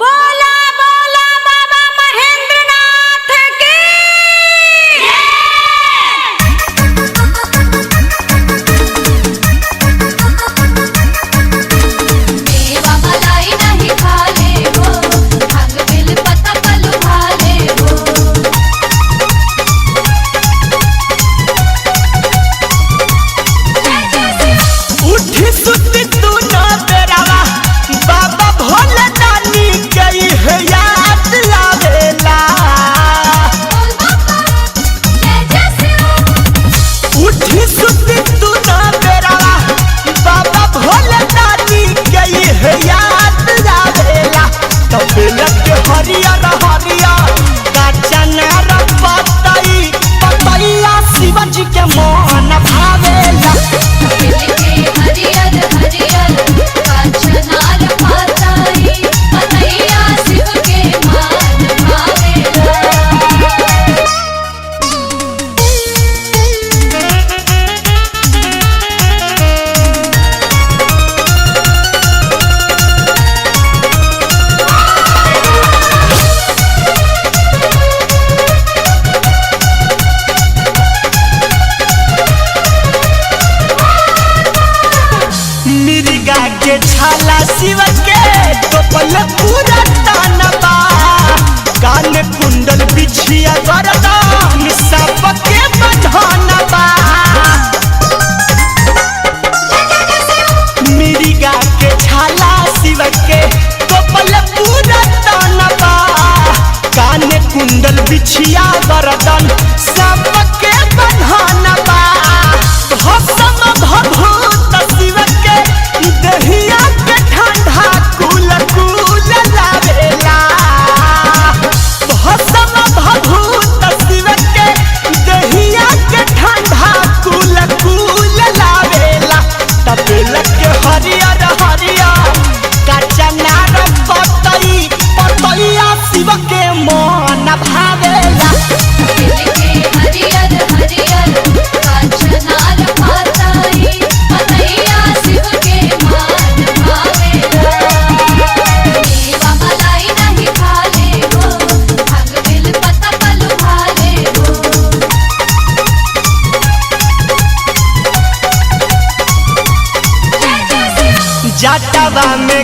बोला बोला बाबा महेंद्रनाथ की देवा मलाई नहीं खाले हो भांग बिल पत्ता पलू भाले हो उठी सुती तू ना तेरावा बाबा भोले दानी गई है याद लावेला। उठी सुती तू ना तेरावा बाबा भोले दानी गई है याद लावेला। तबेला के हरियर हरियर काचा नार पतई पतैया शिवजी के मन भावेला। हरियर हरियर कांचनार पाताई पतैया शिव के मान भावेला। मिर्गा के छाला शिव के कपल पूरा तानबा कान कुंडल बिछिया गरदान सांप के बंधनबा। मिर्गा के छाला शिव के कपल पूरा तानबा कान कुंडल बिछिया गरदान सांप के बंधनबा। भस्म भभूत शिव के दहिया के ठंडा कुल कुल लावेला। भस्म भभूत शिव के दहिया के ठंडा कुल कुल लावेला। तबेला के हरियर हरियर काचा नार पतई पतैया शिव के मन भावेला। हरियर हरियर कांचनार पाताई पतैया शिव के मान भावेला। देवा मलाई नहीं खाले हो भांग बिल पत्ता पलू भाले हो। जटवा में